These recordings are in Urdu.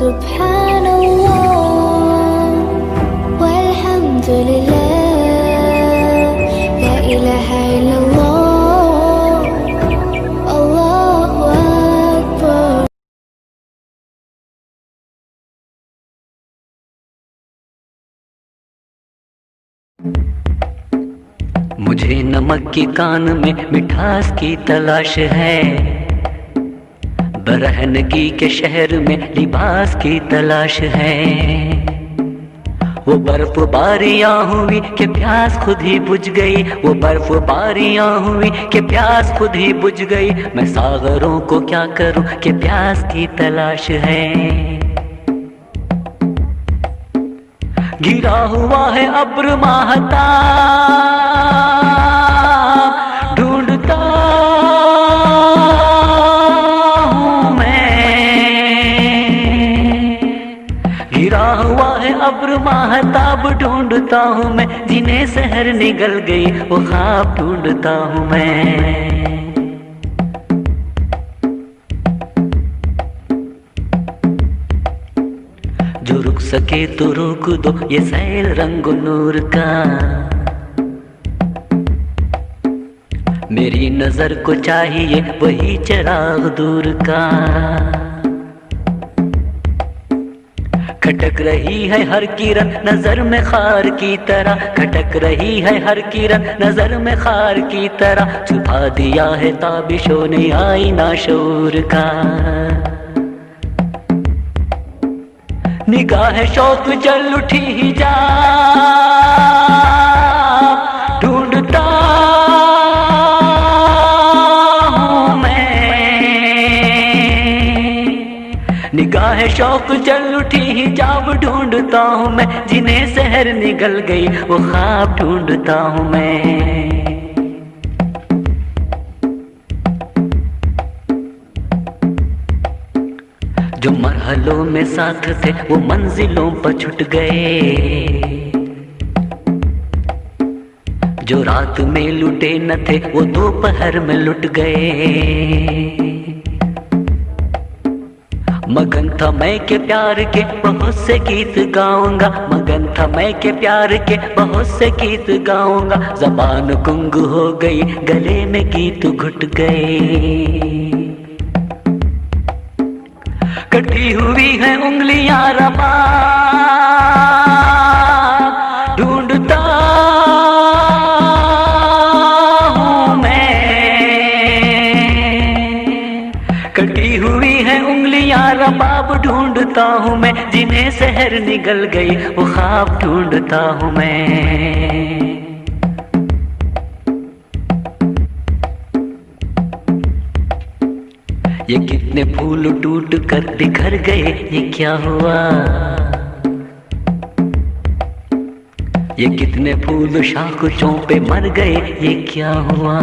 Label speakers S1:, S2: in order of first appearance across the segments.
S1: سبحان الله والحمد لله لا إله إلا الله الله أكبر.
S2: مجھے نمک کی کان میں مٹھاس کی تلاش ہے، برہنگی کے شہر میں لباس کی تلاش ہے. وہ برف باریاں ہوئی کہ پیاس خود ہی بجھ گئی، وہ برف باریاں ہوئی کہ پیاس خود ہی بجھ گئی. میں ساغروں کو کیا کروں کہ پیاس کی تلاش ہے. گرا ہوا ہے ابر ماہتاب، ڈھونڈتا ہوں میں. گرا ہوا ہے ابر ماہتاب، ڈھونڈتا ہوں میں. جنہیں سحر نگل گئی وہ خواب ڈھونڈتا ہوں میں. جو رک سکے تو روک دو یہ سیل رنگ و نور کا، میری نظر کو چاہیے وہی چراغ دور کا. کھٹک رہی ہے ہر کرن نظر میں خار کی طرح، کھٹک رہی ہے ہر کرن نظر میں خار کی طرح. چھپا دیا ہے تابشوں نے آئینہ شعور کا. نگاہ شوق جل اٹھی حجاب، ڈھونڈتا ہوں میں. نگاہ شوق جل اٹھی حجاب، ڈھونڈتا ہوں میں. جنہیں سحر نگل گئی وہ خواب ڈھونڈتا ہوں میں. جو مرحلوں میں ساتھ تھے وہ منزلوں پر چھٹ گئے، جو رات میں لٹے نہ تھے وہ دوپہر میں لٹ گئے. مگن تھا میں کہ پیار کے بہت سے گیت گاؤں گا، مگن تھا میں کہ پیار کے بہت سے گیت گاؤں گا. زبان گنگ ہو گئی گلے میں گیت گھٹ گئے. کٹی ہوئی ہیں انگلیاں رباب، ڈھونڈتا ہوں میں. کٹی ہوئی ہیں انگلیاں رباب، ڈھونڈتا ہوں میں. جنہیں سحر نگل گئی وہ خواب ڈھونڈتا ہوں میں. یہ کتنے پھول ٹوٹ کر بکھر گئے یہ کیا ہوا، یہ کتنے پھول شاخوں پہ مر گئے یہ کیا ہوا.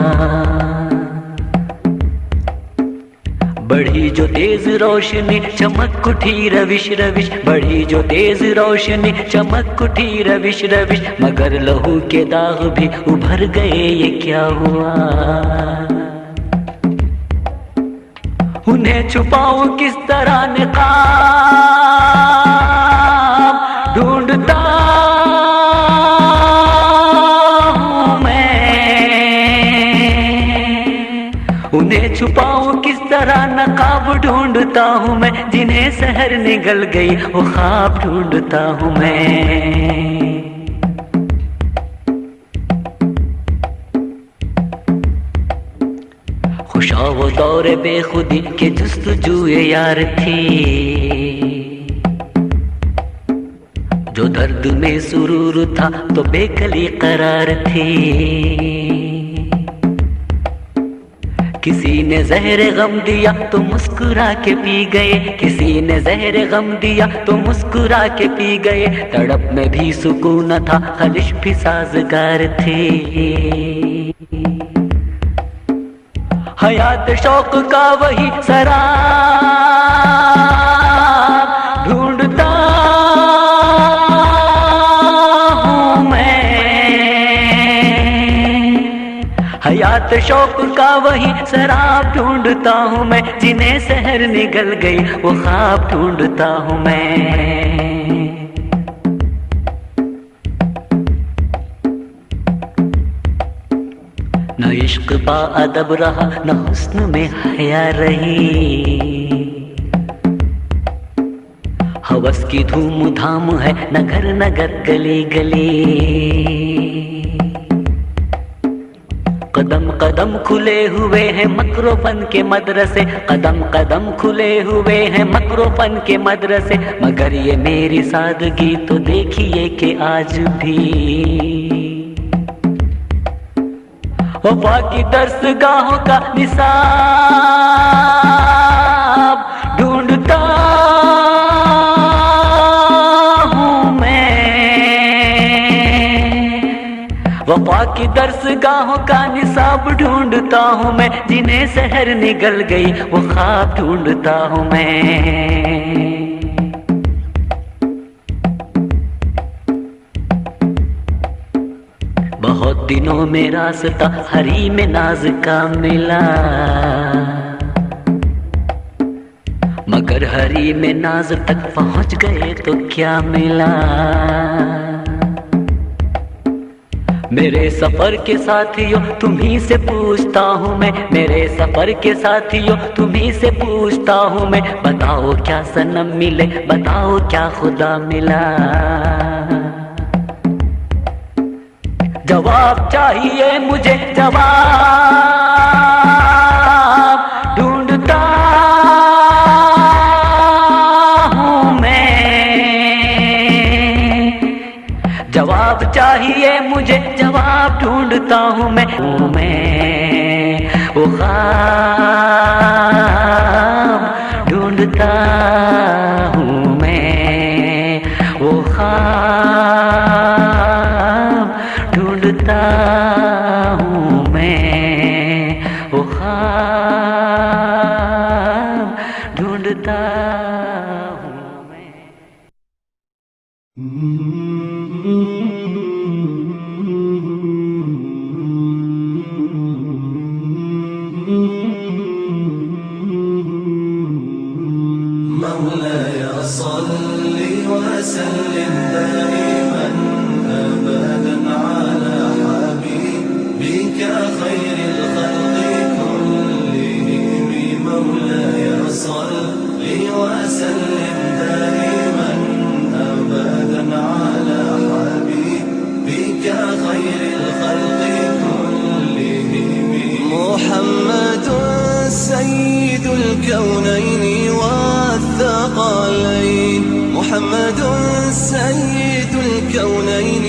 S2: بڑھی جو تیز روشنی چمک اٹھی روش روش، بڑھی جو تیز روشنی چمک اٹھی روش روش. مگر لہو کے داغ بھی ابھر گئے یہ کیا ہوا. انہیں چھپاؤں کس طرح نقاب، ڈھونڈتا ہوں میں. انہیں چھپاؤں کس طرح نقاب ڈھونڈتا ہوں میں. جنہیں سحر نگل گئی وہ خواب ڈھونڈتا ہوں میں. خوشا وہ دور بے خودی کے جستجوئے یار تھی، جو درد میں سرور تھا تو بے کلی قرار تھی. کسی نے زہر غم دیا تو مسکرا کے پی گئے، کسی نے زہر غم دیا تو مسکرا کے پی گئے. تڑپ میں بھی سکون تھا خلش بھی سازگار تھی. حیات شوق کا وہی سراب، ڈھونڈتا ہوں میں. حیات شوق کا وہی سراب ڈھونڈتا ہوں میں، جنہیں سحر نگل گئی وہ خواب ڈھونڈتا ہوں میں۔ نہ عشق با ادب رہا، نہ حسن میں حیا رہی، ہوس کی دھوم دھام ہے نہ گھر نہ گھر گلی گلی، قدم قدم کھلے ہوئے ہیں مکر و فن کے مدرسے، قدم قدم کھلے ہوئے ہیں مکر و فن کے مدرسے، مگر یہ میری سادگی تو دیکھیے کہ آج بھی وفا کی درس گاہوں کا نصاب ڈھونڈتا ہوں میں، وفا کی درس گاہوں کا نصاب ڈھونڈتا ہوں میں، جنہیں سحر نگل گئی وہ خواب ڈھونڈتا ہوں میں۔ بہت دنوں میں راستہ حریم ناز کا ملا، مگر حریم ناز تک پہنچ گئے تو کیا ملا؟ میرے سفر کے ساتھیوں تمہیں سے پوچھتا ہوں میں، میرے سفر کے ساتھیوں تمہیں سے پوچھتا ہوں میں، بتاؤ کیا صنم ملے، بتاؤ کیا خدا ملا؟ جواب چاہیے مجھے، جواب ڈھونڈتا ہوں میں، جواب چاہیے مجھے، جواب ڈھونڈتا ہوں میں، وہ خواب ڈھونڈتا ہوں میں، وہ خواب ڈھونڈتا ہوں میں، وہ خواب ڈھونڈتا ہوں میں۔
S3: مولاي صل وسلم دائما أبدا على حبيبك خير الخلق كلهم، مولاي صل وسلم دائما أبدا على حبيبك خير الخلق كلهم، محمد سيد الكونين والثقلين، محمد سيد الكونين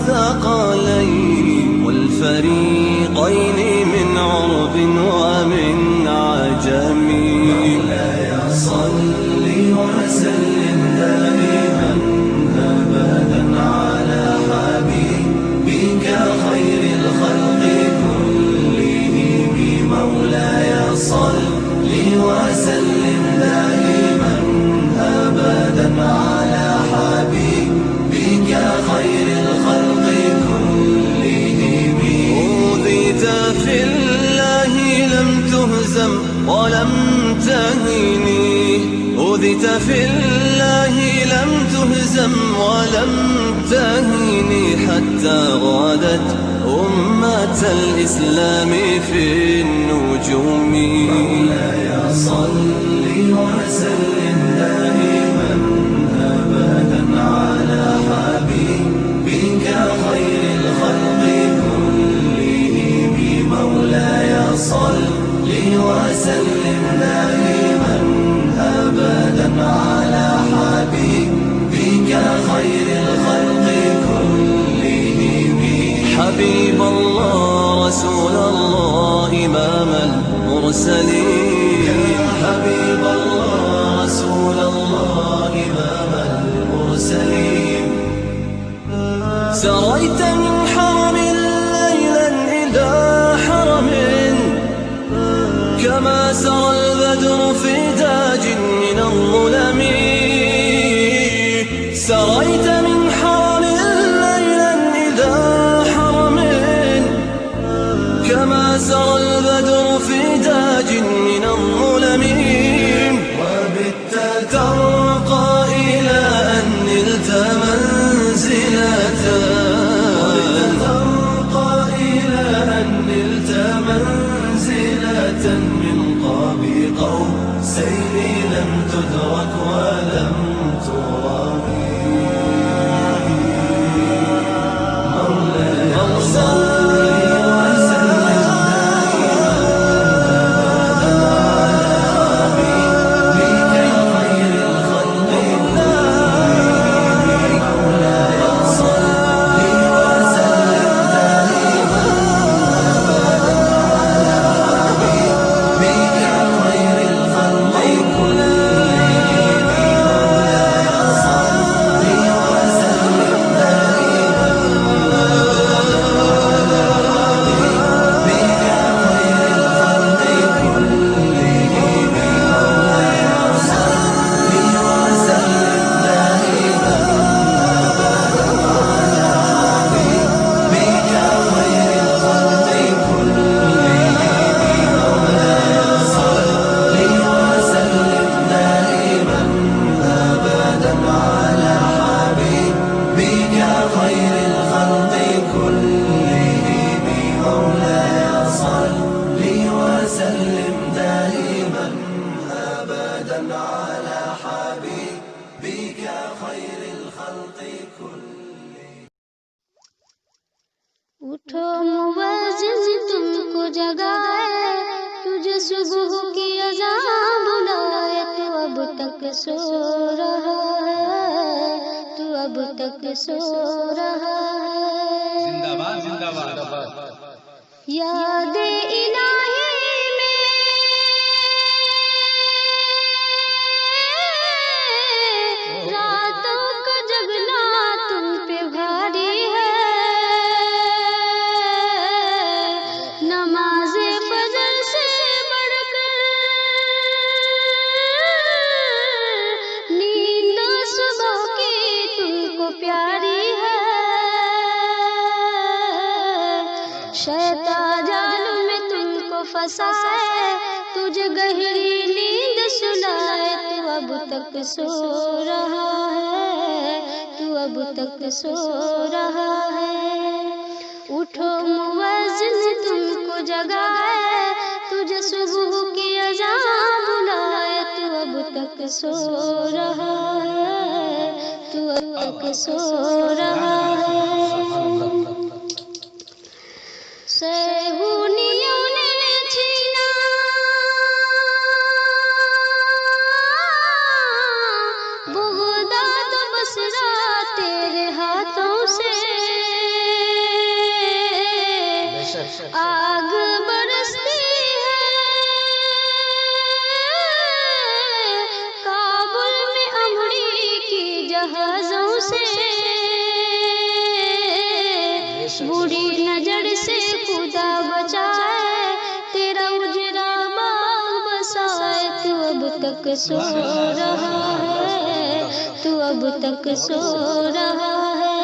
S3: والثقلين والفريقين من عرب ومن عجم، مولاي صل وسلم دائما أبدا على حبيبك خير الخلق كلهم، مولاي صل وسلم دائما أبدا على حبيبك خير الخلق كلهم، أوذيت في الله لم تهزم ولم تهني، أوذيت في الله لم تهزم ولم تهني، حتى غادت أمة الإسلام في النجوم، مولاي صل وسلم دائما أبدا على حبيبك خير الخلق كلهم، مولاي صل وسلم دائما أبدا على حبيبك خير الخلق كلهم، حبيب الله رسول الله إمام المرسلين، حبيب الله رسول الله إمام المرسلين، سريت من حرم ليلا إلى حرم، كما سرى البدر في تاج من الظلم، سريت من حرم ليلا إلى حرم، كما سرى البدر في تاج من الظلم وبت ترقى إلى أن نلت منزلة من قاب قوسين لم تدرك ولم ترامي مولاي صل وسلم دائما ابدا على حبيبك خير الخلق كلهم مولاي صل وسلم دائما ابدا على حبيبك خير الخلق كلهم مولاي صل وسلم دائما
S1: اٹھو مؤذن تم کو جگائے، تجھے صبح کی اذان بلائے، تو اب تک سو رہا ہے، تو اب تک سو رہا ہے۔
S4: زندہ باد زندہ باد۔
S1: یاد الہی میں راتوں کا جگنا تم پہ بھاری ہے، نماز فجر سے بڑھ کر نیند صبح کی تم کو پیاری ہے، شیطان جال میں تم کو پھنسائے، تجھے گہری نیند سلائے، تو اب تک سو رہا ہے، تو اب تک سو رہا ہے۔ اٹھو مؤذن تم کو جگائے، تجھے صبح کی اذان بلائے، تو اب تک سو رہا ہے، تو اب تک سو رہا ہے۔ سہونیوں نے چھینا بغداد بصرہ تیرے ہاتھوں سے، آگ برستی ہے کابل میں امریکی جہازوں سے، بری نظر سے خدا بچائے، تیرا اجرا باغ بسائے، تو اب تک سو رہا ہے، تو اب تک سو رہا ہے۔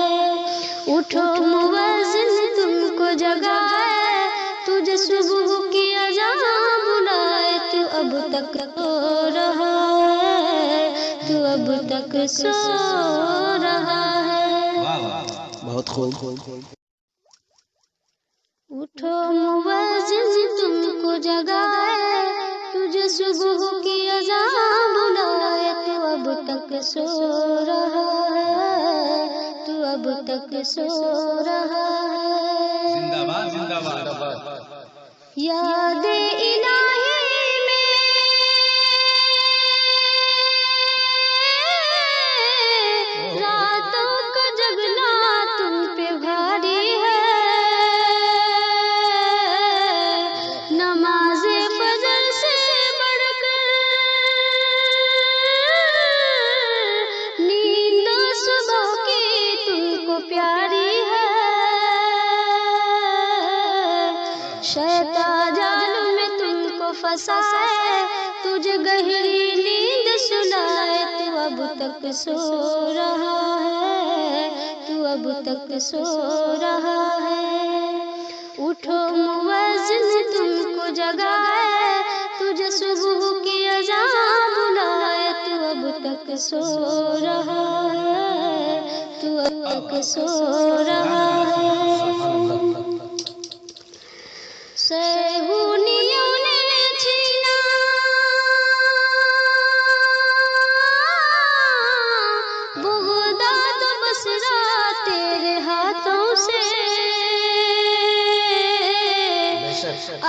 S1: اٹھو مؤذن تم کو جگائے، تجھے صبح کی اذان بلائے، تو اب تک سو رہا ہے، تو اب تک سو رہا ہے۔
S4: بہت خوب۔
S1: اٹھو مؤذن تم کو جگائے، تجھے صبح کی اذان بلائے، تو اب تک سو رہا ہے، تو اب تک سو رہا ہے۔
S4: زندہ باد زندہ باد۔
S1: یاد الہی میں راتوں کا جگنا تم پہ بھاری ہے، نماز فجر سے بڑھ کر نیند صبح کی تم کو پیاری ہے، شیطان جال میں تم کو پھنسائے، تجھے گہری نیند سلائے، تو اب تک سو رہا ہے، تو اب تک سو رہا ہے۔ اٹھو مؤذن جگائے، تجھے صبح کی اذان بلائے، تو اب تک سو رہا ہے، تو اب تک سو رہا ہے۔ صہیونیوں نے چھینا بغداد و بصرہ تیرے ہاتھوں سے،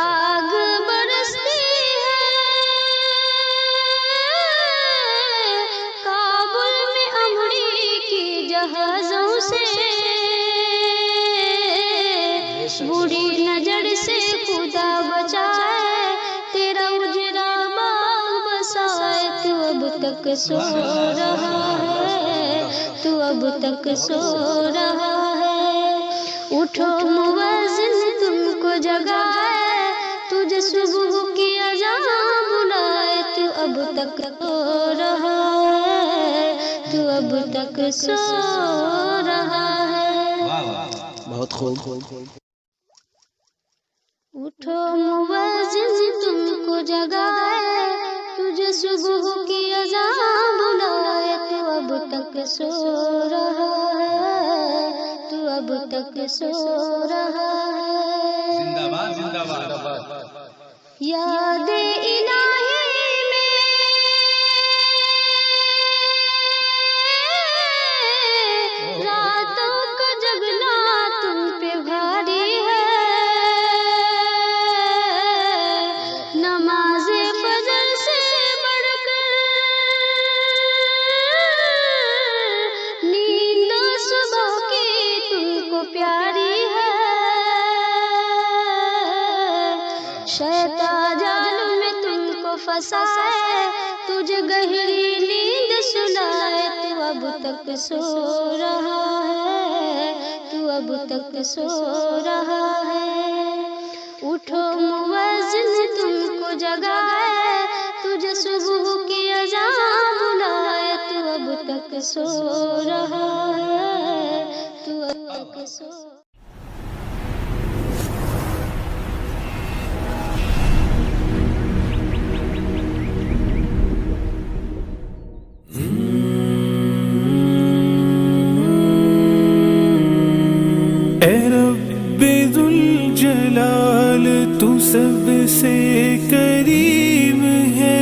S1: آگ برستی ہے کابل میں امریکی جہازوں سے، بری نظر سے خدا بچائے، تیرا اجڑا باغ بسائے، تو اب تک سو رہا ہے، تو اب تک سو رہا ہے۔ اٹھو مؤذن تم کو جگائے، تجھے صبح کی اذان بلائے، تو اب تک سو رہا ہے، تو اب تک سو رہا ہے۔
S4: بہت خوب۔
S1: اٹھو مؤذن تم کو جگائے، تجھے صبح کی اذان بلائے، تو اب تک سو رہا ہے، تو اب تک سو رہا ہے۔
S4: زندہ باد زندہ باد۔
S1: یاد الہی میں راتوں کا جگنا تم پہ بھاری ہے، نماز فجر سے بڑھ کر نیند صبح کی تم کو پیاری ہے، شیطان جال میں تم کو پھنسائے، تجھے گہری نیند سلائے، تو اب تک سو رہا ہے، تو اب تک سو رہا ہے۔ اٹھو مؤذن تم کو جگائے، تجھے صبح کی اذان بلائے، تو اب تک سو رہا ہے، تو اب تک سو۔
S3: اے رب ذوالجلال تو سب سے کریم ہے،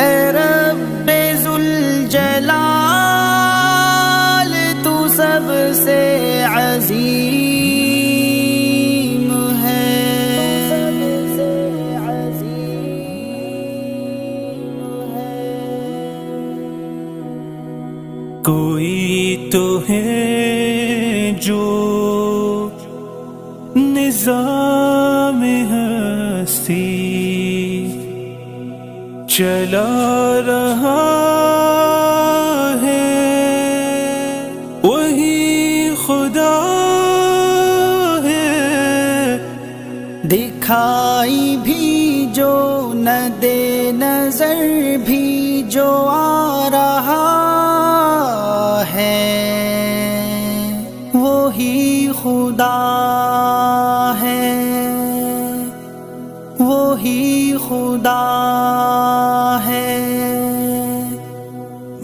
S5: اے رب ذوالجلال تو سب سے عظیم ہے،
S3: کوئی تو ہے جو نظام ہستی چلا رہا ہے، وہی خدا ہے،
S5: دکھائی بھی جو نہ دے نظر بھی جو آ رہا ہے، وہی خدا ہے، وہی خدا ہے،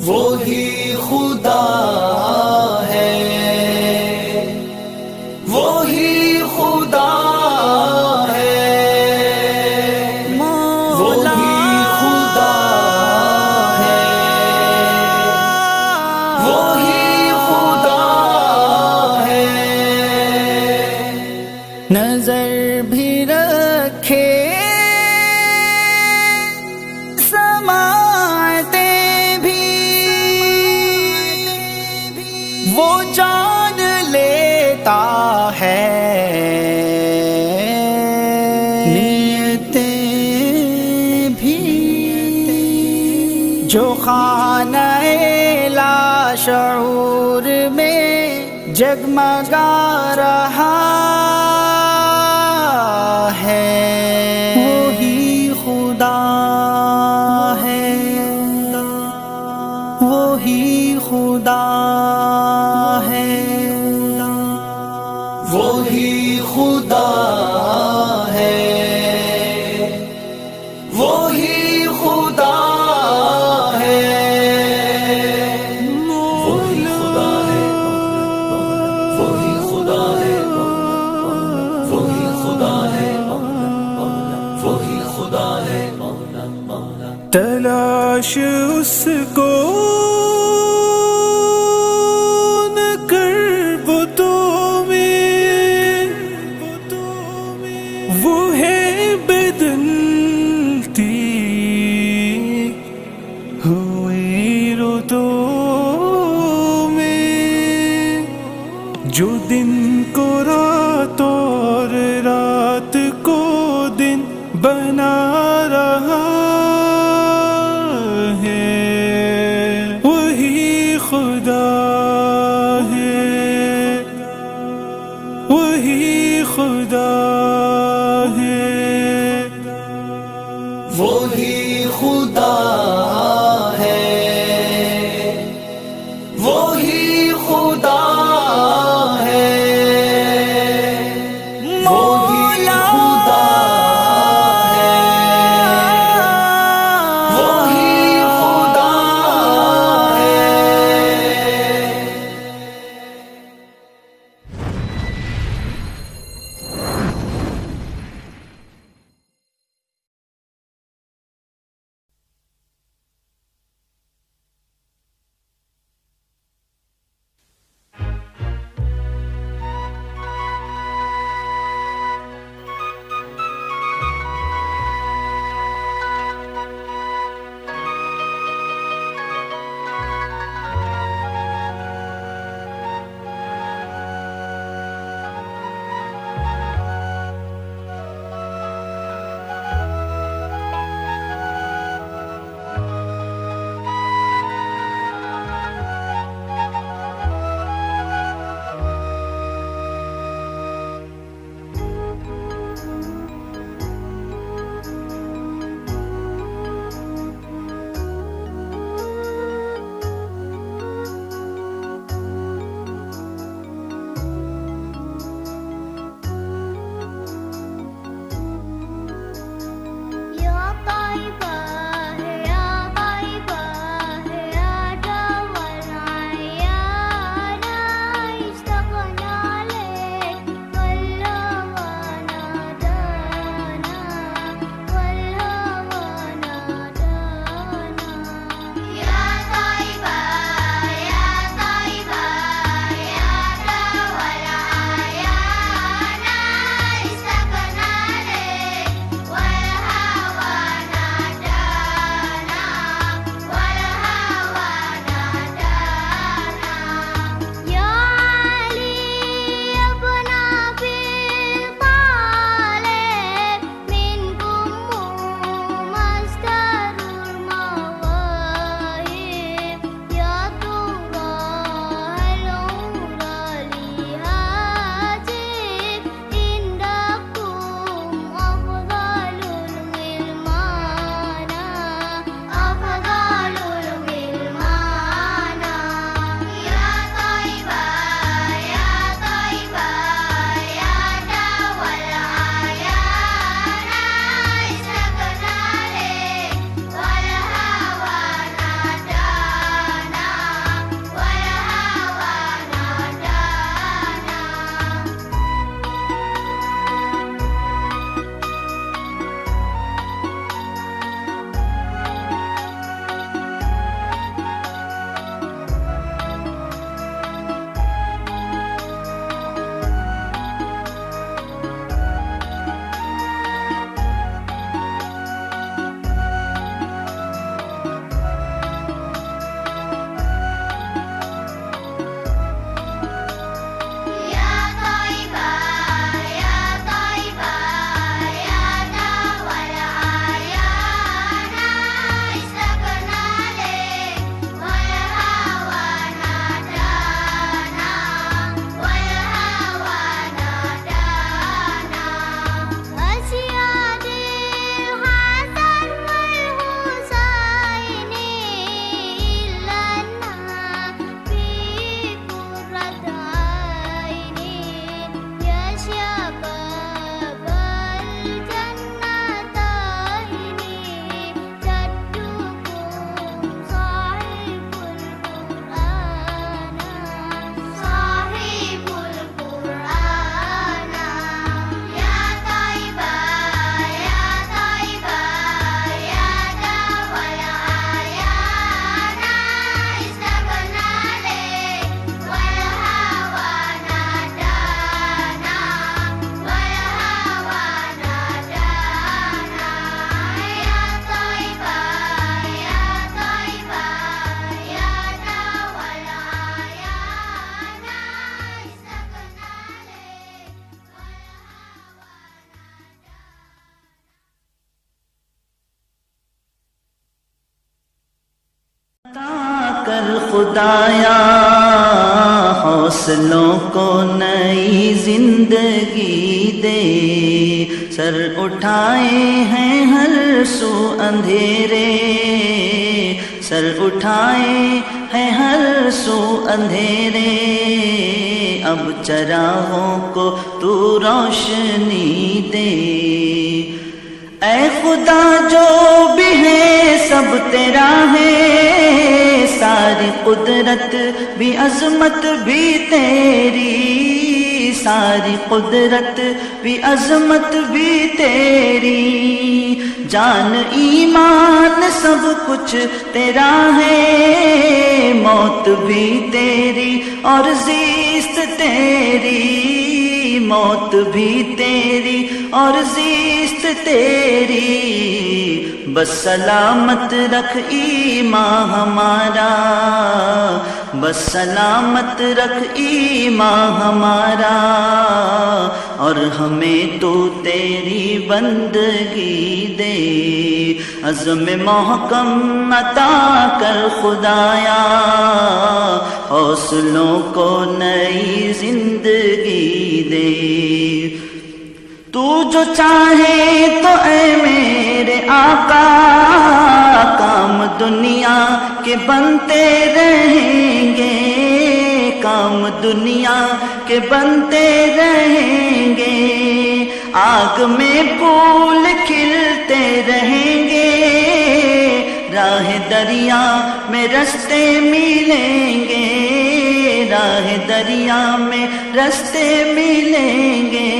S5: وہی خدا ہے، وہی خدا ہے، وہی خدا ہے، وہی خدا ہے، نظر بھی رکھے سماعتیں بھی، وہ جان لیتا ہے، نیتیں بھی، جو خانہ لاشعور میں جگمگا رہا ہے، وہی خدا ہے، وہی خدا ہے، وہی خدا ہے، کاش اس کو نہ کر بتوں میں، وہ ہے بدلتی ہوئی رتوں میں، جو دن کو رات اور رات کو دن بنا رہا ہے، وہی خدا ہے، وہی خدا ہے،
S3: وہی خدا ہے، وہی خدا ہے، وہی خدا ہے، وہی خدا ہے۔
S5: کر خدایا حوصلوں کو نئی زندگی دے، سر اٹھائے ہیں ہر سو اندھیرے، سر اٹھائے ہیں ہر سو اندھیرے، اب چراغوں کو تو روشنی دے۔ اے خدا جو بھی ہے سب تیرا ہے، ساری قدرت بھی عظمت بھی تیری، ساری قدرت بھی عظمت بھی تیری، جان ایمان سب کچھ تیرا ہے، موت بھی تیری اور زیست تیری، موت بھی تیری اور زیست تیری، بس سلامت رکھ ایمان ہمارا، بس سلامت رکھ ایمان ہمارا، اور ہمیں تو تیری بندگی دے، عزم محکم عطا کر خدایا حوصلوں کو نئی زندگی دے۔ تو جو چاہے تو اے میرے آقا کام دنیا کے بنتے رہیں گے، کام دنیا کے بنتے رہیں گے، آگ میں پھول کھلتے رہیں گے، راہ دریا میں رستے ملیں گے، راہ دریا میں رستے ملیں گے،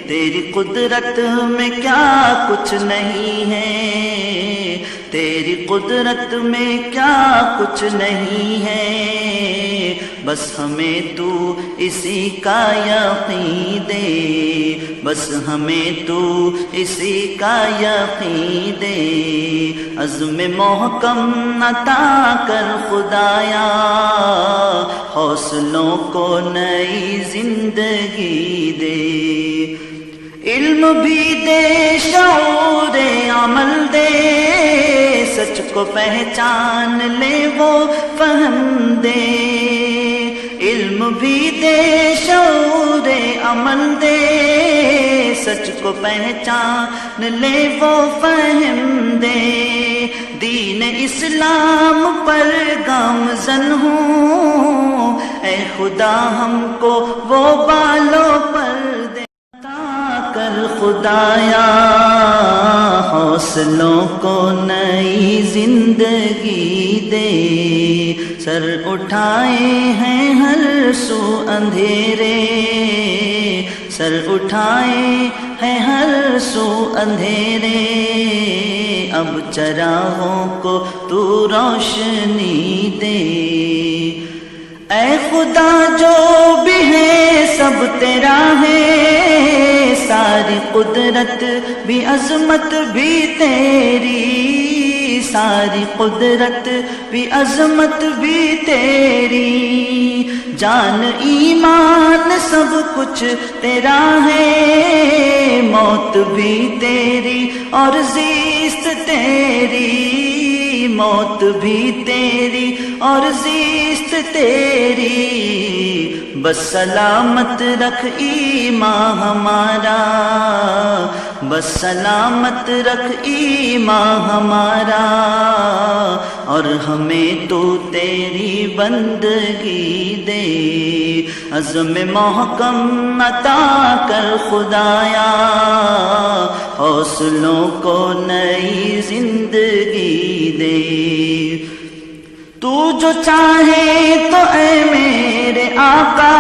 S5: تیری قدرت میں کیا کچھ نہیں ہے، تیری قدرت میں کیا کچھ نہیں ہے، بس ہمیں تو اسی کا یقین دے، بس ہمیں تو اسی کا یقین دے، عزم محکم عطا کر خدایا حوصلوں کو نئی زندگی دے، علم بھی دے شعور عمل دے، سچ کو پہچان لے وہ فہم دے، علم بھی دے شعور عمل دے، سچ کو پہچان لے وہ فہم دے، دین اسلام پر گامزن ہوں، اے خدا ہم کو وہ بالوں پر دے، کر خدایا حوصلوں کو نئی زندگی دے، سر اٹھائے ہیں ہر سو اندھیرے، سر اٹھائے ہیں ہر سو اندھیرے، اب چراغوں کو تو روشنی دے۔ اے خدا جو بھی ہے سب تیرا ہے، ساری قدرت بھی عظمت بھی تیری، ساری قدرت بھی عظمت بھی تیری، جان ایمان سب کچھ تیرا ہے، موت بھی تیری اور زیست تیری، موت بھی تیری اور زیست تیری، بس سلامت رکھ ایمان ہمارا، بس سلامت رکھ ایمان ہمارا، اور ہمیں تو تیری بندگی دے، عزم محکم عطا کر خدایا حوصلوں کو نئی زندگی دے۔ تو جو چاہے تو اے میرے آقا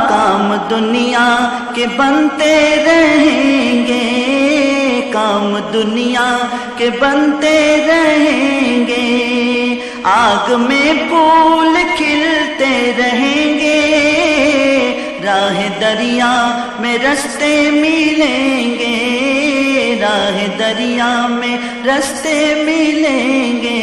S5: کام دنیا کے بنتے رہیں گے، کام دنیا کے بنتے رہیں گے، آگ میں پھول کھلتے رہیں گے، راہ دریا میں رستے ملیں گے، راہ دریا میں رستے ملیں گے،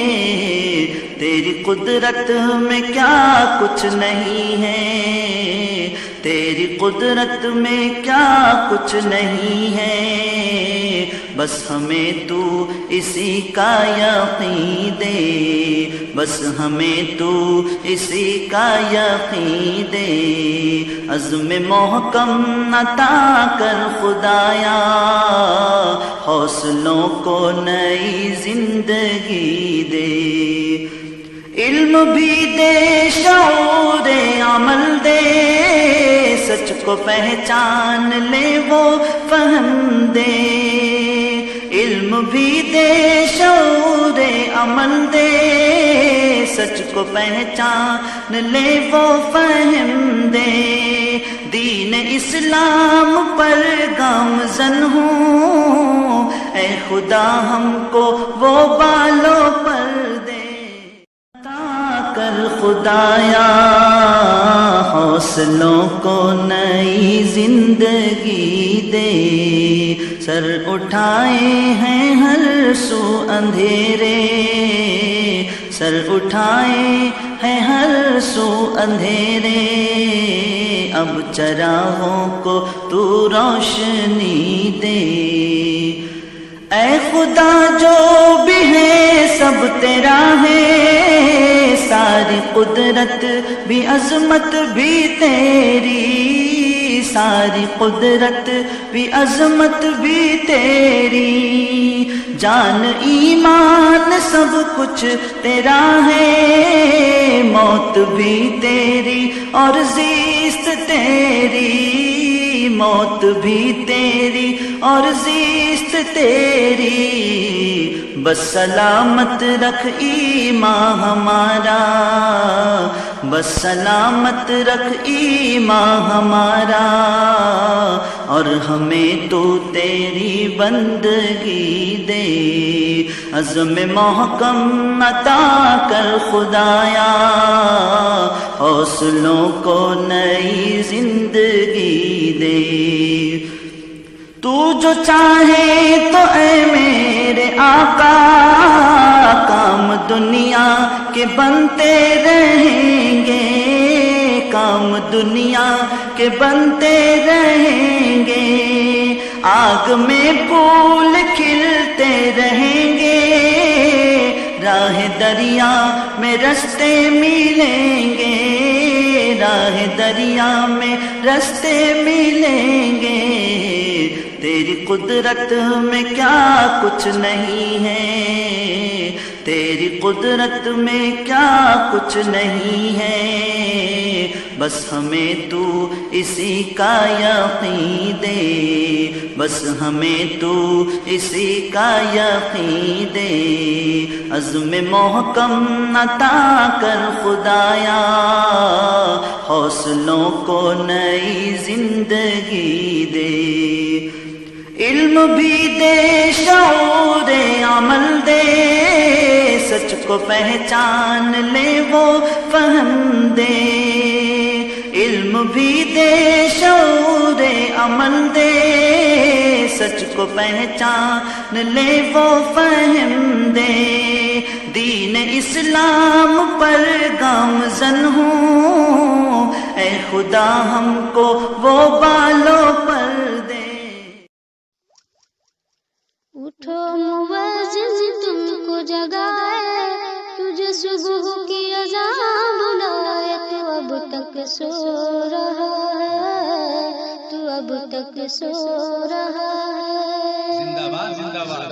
S5: تیری قدرت میں کیا کچھ نہیں ہے،
S6: تیری قدرت میں کیا کچھ نہیں ہے، بس ہمیں تو اسی کا یقین دے، بس ہمیں تو اسی کا یقین دے، عزم محکم عطا کر خدایا، حوصلوں کو نئی زندگی دے، علم بھی دے شعور عمل دے، سچ کو پہچان لے وہ فہم دے، علم بھی دے شعور عمل دے، سچ کو پہچان لے وہ فہم دے، دین اسلام پر گامزن ہوں، اے خدا ہم کو وہ بالوں پر دے، عطا کر خدایا حوصلوں کو نئی زندگی دے، سر اٹھائے ہیں ہر سو اندھیرے، سر اٹھائے ہیں ہر سو اندھیرے، اب چراغوں کو تو روشنی دے، اے خدا جو بھی ہے سب تیرا ہے، ساری قدرت بھی عظمت بھی تیری، ساری قدرت بھی عظمت بھی تیری، جان ایمان سب کچھ تیرا ہے، موت بھی تیری اور زیست تیری، موت بھی تیری اور زیست تیری، بس سلامت رکھ ایمان ہمارا، بس سلامت رکھ ایمان ہمارا، اور ہمیں تو تیری بندگی دے، عزم محکم عطا کر خدایا، حوصلوں کو نئی زندگی دے، تو جو چاہے تو اے میرے آقا، کام دنیا کے بنتے رہیں گے، کام دنیا کے بنتے رہیں گے، آگ میں پھول کھلتے رہیں گے، راہ دریا میں رستے ملیں گے، راہ دریا میں رستے ملیں گے، تیری قدرت میں کیا کچھ نہیں ہے، تیری قدرت میں کیا کچھ نہیں ہے، بس ہمیں تو اسی کا یقین دے، بس ہمیں تو اسی کا یقین دے، عزم محکم عطا کر خدایا، حوصلوں کو نئی زندگی دے، علم بھی دے شعور عمل دے، سچ کو پہچان لے وہ فہم دے، علم بھی دے شعور عمل دے، سچ کو پہچان لے وہ فہم دے، دین اسلام پر گامزن ہوں، اے خدا ہم کو وہ بالوں پر دے،
S1: اٹھو مؤذن تم کو جگائے، تجھے صبح کی اذان بلائے، تو اب تک سو رہا ہے، تو اب تک سو رہا ہے،
S4: زندہ باد زندہ باد،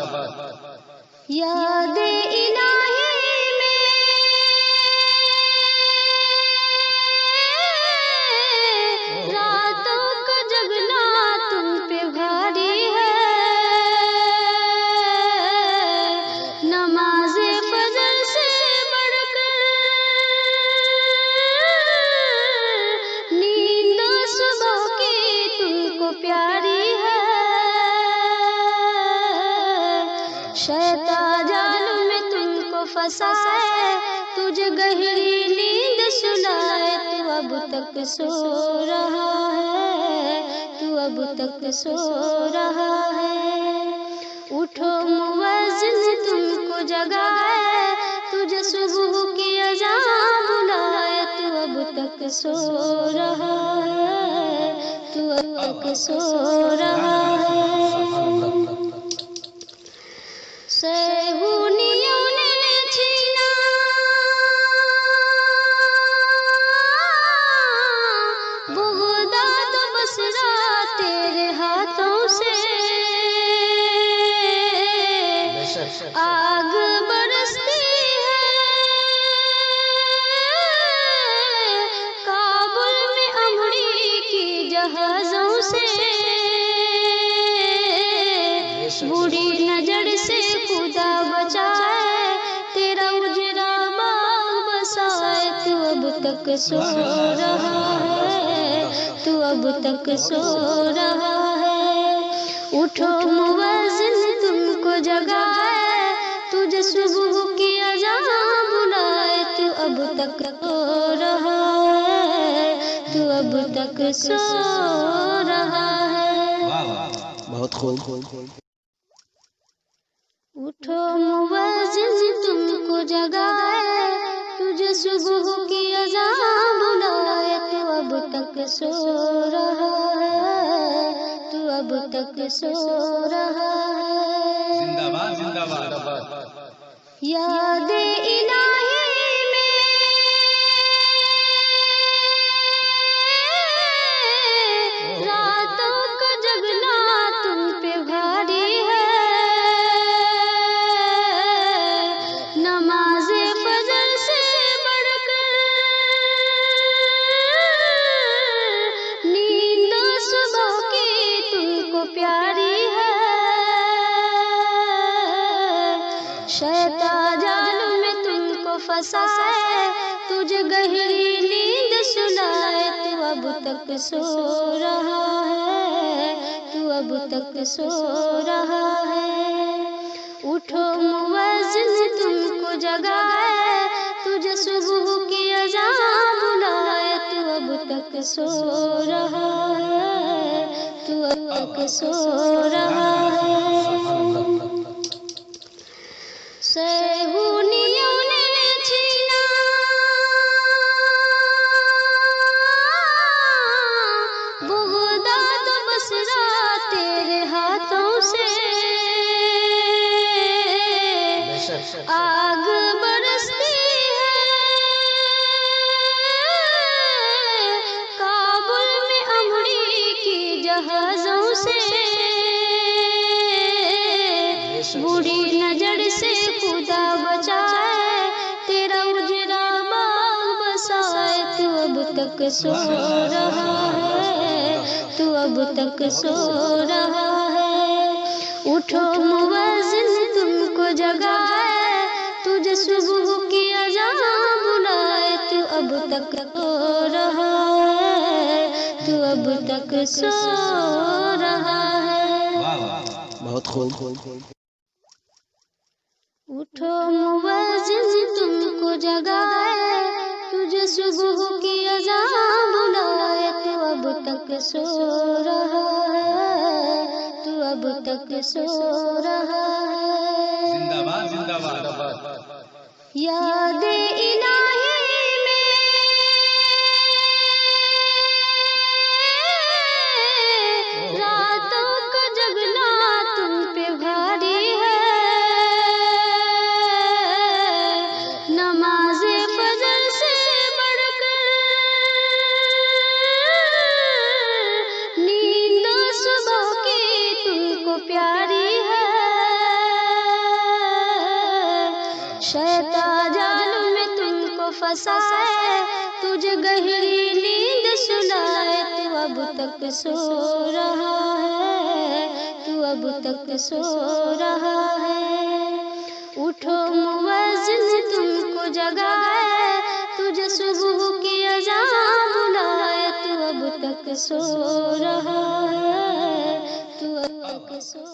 S1: یاد الہی میں راتوں کا جگنا تم پہ بھاری ہے، نماز فجر سے بڑھ کر نیند صبح کی تم کو پیاری ہے، شیطان جال میں تم کو پھنسائے، تجھے گہری نیند سلائے، تو اب تک سو رہا ہے، تو اب تک سو رہا ہے، اٹھو مؤذن تم کو جگائے، تجھے صبح کی اذان بلائے، تو اب تک سو رہا ہے، تو اب تک سو رہا ہے۔ سہونیوں نے چھینا بغداد و بصرہ تیرے ہاتھوں سے، آگ برستی ہے کابل میں امریکی جہازوں سے، بری نظر سے خدا بچائے تیرا اجڑا باغ بسائے، تو اب تک سو رہا ہے، تو اب تک سو رہا ہے۔ اٹھو مؤذن تم کو جگائے، تجھے صبح کی اذان بلائے، تو اب تک سو رہا ہے، تو اب تک سو رہا ہے۔
S5: بہت خوب۔
S1: اٹھو مؤذن تم کو جگائے، تجھے صبح کی اذان بلائے، تو اب تک سو رہا ہے، تو اب تک سو رہا ہے۔
S4: زندہ باد زندہ باد۔
S1: یاد الہی میں راتوں کا جگنا تم پہ بھاری ہے، نماز فجر سے بڑھ کر نیند صبح کی تم کو پیاری ہے، شیطان جال میں تم کو پھنسائے، تجھے گہری نیند سلائے، تو اب تک سو رہا ہے، تو اب تک سو رہا ہے۔ اٹھو مؤذن تم کو جگائے، تجھے صبح کی اذان بلائے، تو اب تک سو رہا ہے، تو اب تک سو رہا ہے۔ سہونیوں نے چھینا بغداد و بصرہ تیرے ہاتھوں سے، آگ برستی ہے کابل میں امریکی جہازوں سے، بری نظر سے خدا بچائے تیرا اجڑا باغ بسائے، تو اب تک سو رہا ہے، تو اب تک سو رہا ہے۔ اٹھو مؤذن تم کو جگائے، تجھے صبح کی اذان بلائے، تو اب تک سو رہا ہے، تو اب تک سو رہا ہے۔
S5: بہت خوب۔
S1: اٹھو مؤذن تم کو جگائے، تجھے صبح کی اذان بلائے، تو اب تک سو رہا ہے، تو اب تک سو رہا ہے۔
S4: زندہ باد زندہ باد۔
S1: یاد الہی میں راتوں کا جگنا تم پہ بھاری ہے، نماز فجر سے بڑھ کر نیند صبح کی تم کو پیاری ہے، شیطان جال میں تم کو پھنسائے، تجھے گہری نیند سلائے، تو اب تک سو رہا ہے، تو اب تک سو رہا ہے۔ اٹھو مؤذن تم کو جگائے، تجھے صبح کی اذان بلائے، تو اب تک سو رہا ہے، تو اب تک سو